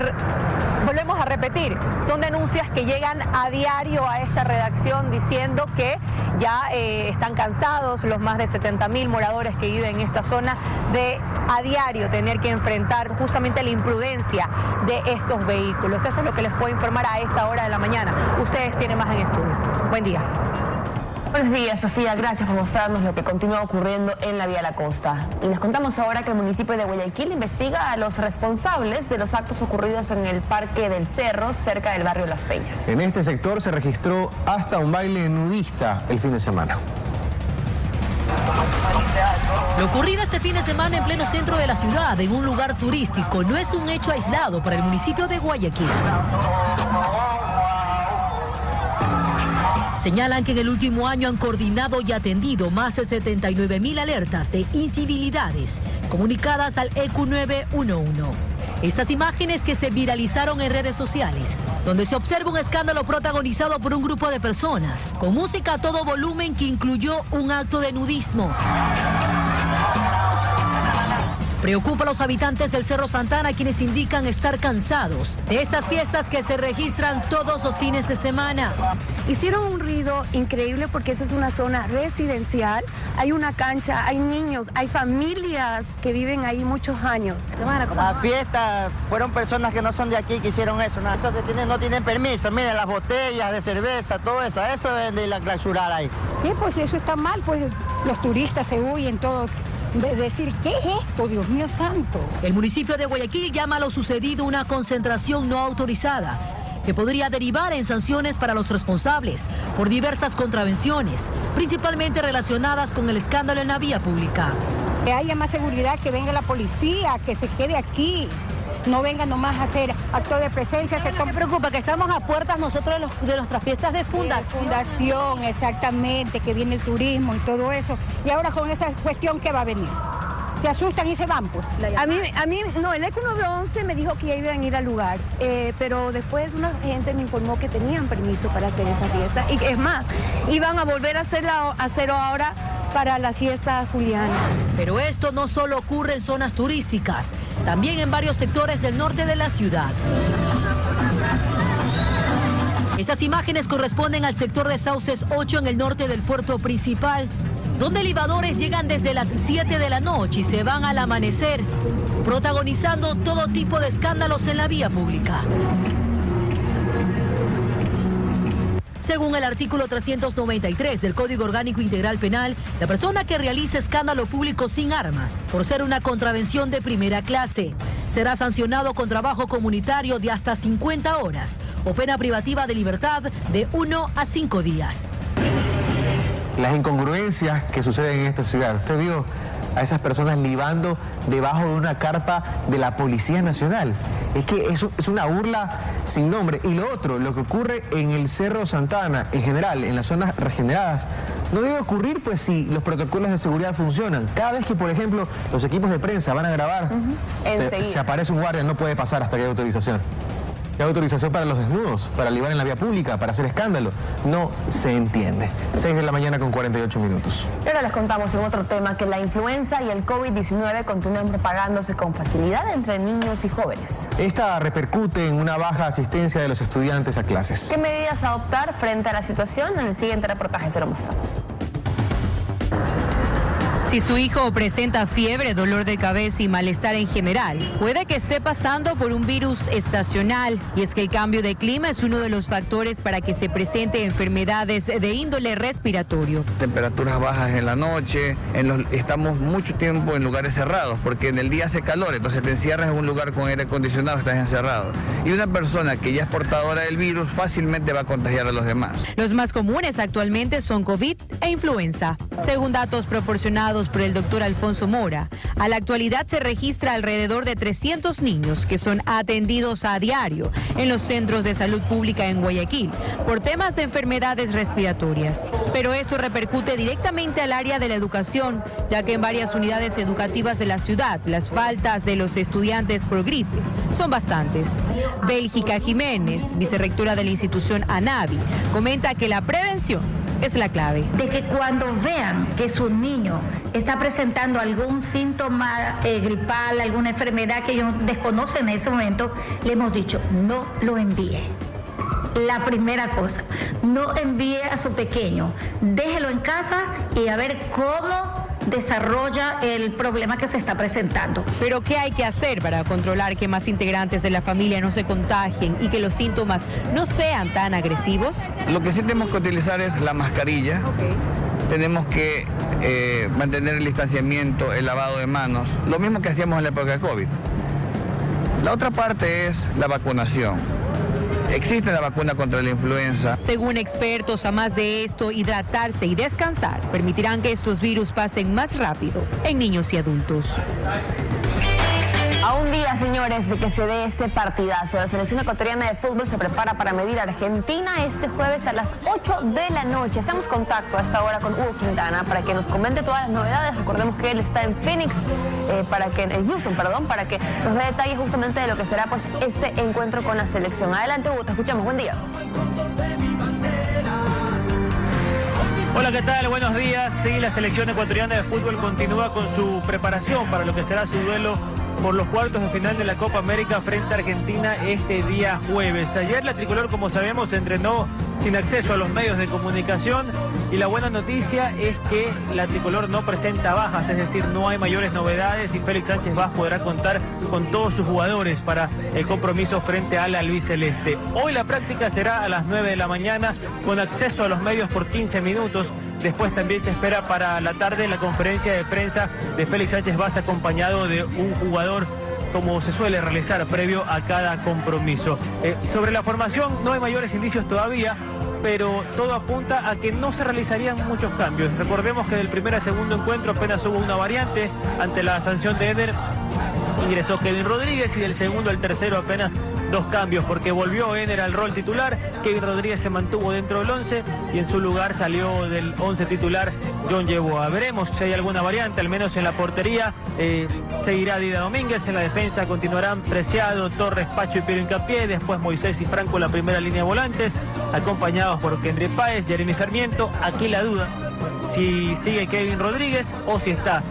volvemos a repetir, son denuncias que llegan a diario a esta redacción diciendo que ya están cansados los más de 70.000 moradores que viven en esta zona de a diario tener que enfrentar justamente la imprudencia de estos vehículos. Eso es lo que les puedo informar a esta hora de la mañana. Ustedes tienen más en estudio. Buen día. Buenos días, Sofía. Gracias por mostrarnos lo que continúa ocurriendo en la Vía La Costa. Y les contamos ahora que el municipio de Guayaquil investiga a los responsables de los actos ocurridos en el Parque del Cerro, cerca del barrio Las Peñas. En este sector se registró hasta un baile nudista el fin de semana. Lo ocurrido este fin de semana en pleno centro de la ciudad, en un lugar turístico, no es un hecho aislado para el municipio de Guayaquil. Señalan que en el último año han coordinado y atendido más de 79.000 alertas de incivilidades comunicadas al EQ 911. Estas imágenes que se viralizaron en redes sociales, donde se observa un escándalo protagonizado por un grupo de personas, con música a todo volumen que incluyó un acto de nudismo. Preocupa a los habitantes del Cerro Santana, quienes indican estar cansados de estas fiestas que se registran todos los fines de semana. Hicieron un ruido increíble porque esa es una zona residencial, hay una cancha, hay niños, hay familias que viven ahí muchos años. La fiesta fueron personas que no son de aquí que hicieron eso, ¿no? Esos que no tienen permiso, miren las botellas de cerveza, todo eso, eso es de la clausurar ahí. Sí, pues eso está mal, pues los turistas se huyen todos. De decir, ¿qué es esto, Dios mío santo? El municipio de Guayaquil llama a lo sucedido una concentración no autorizada, que podría derivar en sanciones para los responsables por diversas contravenciones, principalmente relacionadas con el escándalo en la vía pública. Que haya más seguridad, que venga la policía, que se quede aquí. No vengan nomás a hacer actos de presencia. Me preocupa que estamos a puertas nosotros de nuestras fiestas de fundación. Fundación, exactamente, que viene el turismo y todo eso. Y ahora con esa cuestión, ¿qué va a venir? Se asustan y se van, pues. A mí, no, el EQ 911 me dijo que ya iban a ir al lugar, pero después una gente me informó que tenían permiso para hacer esa fiesta. Y es más, iban a volver a hacerlo ahora para la fiesta juliana. Pero esto no solo ocurre en zonas turísticas, también en varios sectores del norte de la ciudad. Estas imágenes corresponden al sector de Sauces 8 en el norte del puerto principal, donde libadores llegan desde las 7 de la noche y se van al amanecer, protagonizando todo tipo de escándalos en la vía pública. Según el artículo 393 del Código Orgánico Integral Penal, la persona que realice escándalo público sin armas, por ser una contravención de primera clase, será sancionado con trabajo comunitario de hasta 50 horas o pena privativa de libertad de 1 a 5 días. Las incongruencias que suceden en esta ciudad. Usted vio a esas personas libando debajo de una carpa de la Policía Nacional. Es que es una burla sin nombre. Y lo otro, lo que ocurre en el Cerro Santana, en general, en las zonas regeneradas, no debe ocurrir pues si los protocolos de seguridad funcionan. Cada vez que, por ejemplo, los equipos de prensa van a grabar, se aparece un guardia, no puede pasar hasta que haya autorización. Hay autorización para los desnudos, para libar en la vía pública, para hacer escándalo. No se entiende. 6 de la mañana con 48 minutos. Y ahora les contamos en otro tema que la influenza y el COVID-19 continúan propagándose con facilidad entre niños y jóvenes. Esta repercute en una baja asistencia de los estudiantes a clases. ¿Qué medidas adoptar frente a la situación? En el siguiente reportaje se lo mostramos. Si su hijo presenta fiebre, dolor de cabeza y malestar en general, puede que esté pasando por un virus estacional. Y es que el cambio de clima es uno de los factores para que se presenten enfermedades de índole respiratorio. Temperaturas bajas en la noche, estamos mucho tiempo en lugares cerrados, porque en el día hace calor, entonces te encierras en un lugar con aire acondicionado, estás encerrado. Y una persona que ya es portadora del virus fácilmente va a contagiar a los demás. Los más comunes actualmente son COVID e influenza. Según datos proporcionados por el doctor Alfonso Mora, a la actualidad se registra alrededor de 300 niños que son atendidos a diario en los centros de salud pública en Guayaquil por temas de enfermedades respiratorias. Pero esto repercute directamente al área de la educación, ya que en varias unidades educativas de la ciudad las faltas de los estudiantes por gripe son bastantes. Bélgica Jiménez, vicerrectora de la institución ANAVI, comenta que la prevención es la clave. De que cuando vean que su niño está presentando algún síntoma gripal, alguna enfermedad que ellos desconocen en ese momento, le hemos dicho, no lo envíe. La primera cosa, no envíe a su pequeño, déjelo en casa y a ver cómo desarrolla el problema que se está presentando. Pero ¿qué hay que hacer para controlar que más integrantes de la familia no se contagien y que los síntomas no sean tan agresivos? Lo que sí tenemos que utilizar es la mascarilla. Tenemos que mantener el distanciamiento, el lavado de manos, lo mismo que hacíamos en la época de COVID. La otra parte es la vacunación. Existe la vacuna contra la influenza. Según expertos, a más de esto, hidratarse y descansar permitirán que estos virus pasen más rápido en niños y adultos. A un día, señores, de que se dé este partidazo, la selección ecuatoriana de fútbol se prepara para medir a Argentina este jueves a las 8 de la noche. Hacemos contacto a esta hora con Hugo Quintana para que nos comente todas las novedades. Recordemos que él está en Phoenix, en Houston, para que nos dé detalles justamente de lo que será pues este encuentro con la selección. Adelante, Hugo, te escuchamos. Buen día. Hola, ¿qué tal? Buenos días. Sí, la selección ecuatoriana de fútbol continúa con su preparación para lo que será su duelo por los cuartos de final de la Copa América frente a Argentina este día jueves. Ayer la tricolor, como sabemos, entrenó sin acceso a los medios de comunicación y la buena noticia es que la tricolor no presenta bajas, es decir, no hay mayores novedades y Félix Sánchez Vaz podrá contar con todos sus jugadores para el compromiso frente a la albiceleste. Hoy la práctica será a las 9 de la mañana con acceso a los medios por 15 minutos. Después también se espera para la tarde la conferencia de prensa de Félix Sánchez Vaz acompañado de un jugador, como se suele realizar previo a cada compromiso. Sobre la formación no hay mayores indicios todavía, pero todo apunta a que no se realizarían muchos cambios. Recordemos que del primer al segundo encuentro apenas hubo una variante ante la sanción de Eder. Ingresó Kevin Rodríguez y del segundo al tercero apenas 2 cambios, porque volvió Ener al rol titular, Kevin Rodríguez se mantuvo dentro del 11 y en su lugar salió del 11 titular John Yeboah. Veremos si hay alguna variante, al menos en la portería seguirá Dida Domínguez, en la defensa continuarán Preciado, Torres, Pacho y Piero Hincapié, después Moisés y Franco en la primera línea de volantes, acompañados por Kendry Páez, Jeremy Sarmiento. Aquí la duda, si sigue Kevin Rodríguez o si está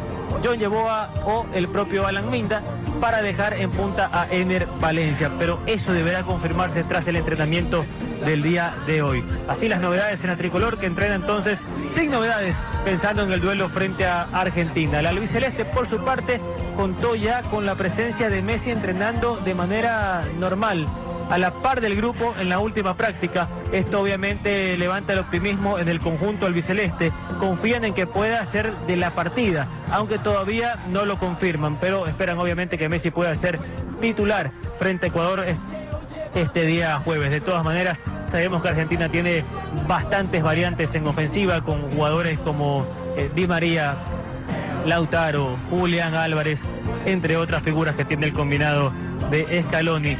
John Yeboah o el propio Alan Minda para dejar en punta a Ener Valencia, pero eso deberá confirmarse tras el entrenamiento del día de hoy. Así las novedades en la tricolor, que entrena entonces sin novedades pensando en el duelo frente a Argentina. La albiceleste, por su parte, contó ya con la presencia de Messi entrenando de manera normal, a la par del grupo en la última práctica. Esto obviamente levanta el optimismo en el conjunto albiceleste. Confían en que pueda ser de la partida, aunque todavía no lo confirman, pero esperan obviamente que Messi pueda ser titular frente a Ecuador este día jueves. De todas maneras, sabemos que Argentina tiene bastantes variantes en ofensiva, con jugadores como Di María, Lautaro, Julián Álvarez, entre otras figuras que tiene el combinado de Scaloni.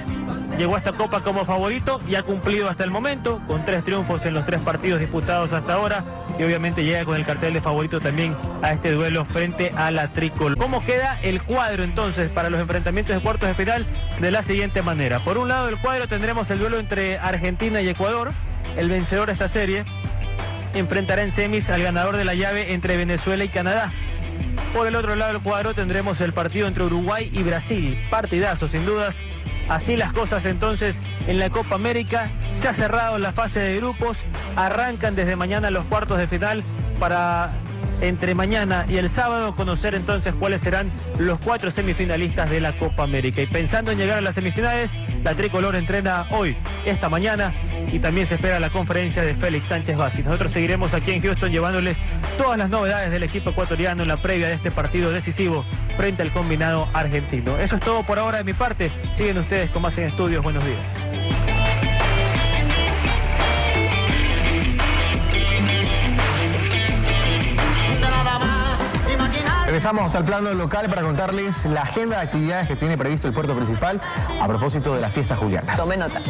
Llegó a esta Copa como favorito y ha cumplido hasta el momento, con 3 triunfos en los 3 partidos disputados hasta ahora, y obviamente llega con el cartel de favorito también a este duelo frente a la tricolor. ¿Cómo queda el cuadro entonces para los enfrentamientos de cuartos de final? De la siguiente manera. Por un lado del cuadro tendremos el duelo entre Argentina y Ecuador. El vencedor de esta serie enfrentará en semis al ganador de la llave entre Venezuela y Canadá. Por el otro lado del cuadro tendremos el partido entre Uruguay y Brasil. Partidazo, sin dudas. Así las cosas entonces en la Copa América. Se ha cerrado la fase de grupos. Arrancan desde mañana los cuartos de final para entre mañana y el sábado conocer entonces cuáles serán los 4 semifinalistas de la Copa América. Y pensando en llegar a las semifinales, la tricolor entrena hoy, esta mañana, y también se espera la conferencia de Félix Sánchez Vaz. Nosotros seguiremos aquí en Houston llevándoles todas las novedades del equipo ecuatoriano en la previa de este partido decisivo frente al combinado argentino. Eso es todo por ahora de mi parte. Siguen ustedes con más en Estudios. Buenos días. Regresamos al plano local para contarles la agenda de actividades que tiene previsto el puerto principal a propósito de las fiestas julianas. Tome nota.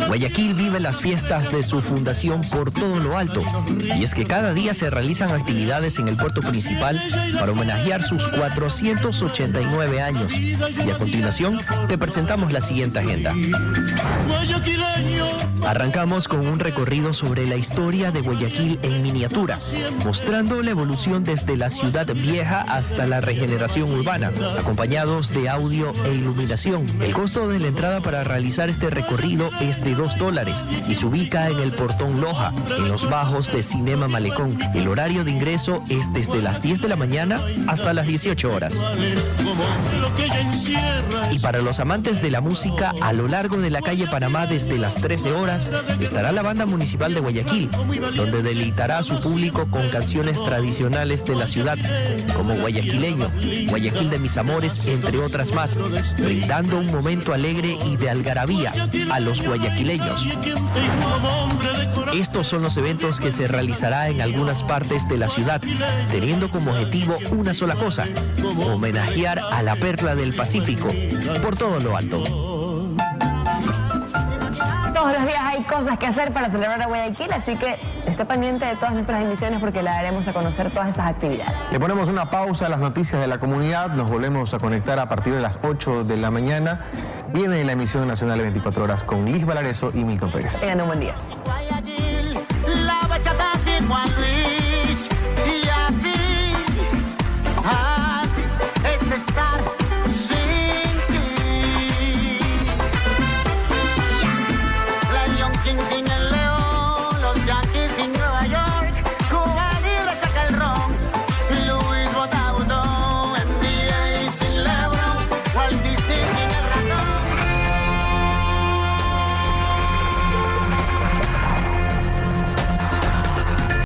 Guayaquil vive las fiestas de su fundación por todo lo alto, y es que cada día se realizan actividades en el puerto principal para homenajear sus 489 años. Y a continuación te presentamos la siguiente agenda. Arrancamos con un recorrido sobre la historia de Guayaquil en miniatura, mostrando la evolución desde la ciudad vieja hasta la regeneración urbana, acompañados de audio e iluminación. El costo de la entrada para realizar este recorrido es de $2 y se ubica en el Portón Loja, en los bajos de Cinema Malecón. El horario de ingreso es desde las 10 de la mañana hasta las 18 horas. Y para los amantes de la música, a lo largo de la calle Panamá desde las 13 horas estará la Banda Municipal de Guayaquil, donde deleitará a su público con canciones tradicionales de la ciudad, como Guayaquileño, Guayaquil de mis amores, entre otras más, brindando un momento alegre y de algarabía a los guayaquileños. Estos son los eventos que se realizará en algunas partes de la ciudad, teniendo como objetivo una sola cosa: homenajear a la perla del Pacífico por todo lo alto. Todos los días hay cosas que hacer para celebrar a Guayaquil, así que esté pendiente de todas nuestras emisiones porque le daremos a conocer todas estas actividades. Le ponemos una pausa a las noticias de la comunidad, nos volvemos a conectar a partir de las 8 de la mañana. Viene la emisión nacional de 24 horas con Liz Valareso y Milton Pérez. Tengan un buen día.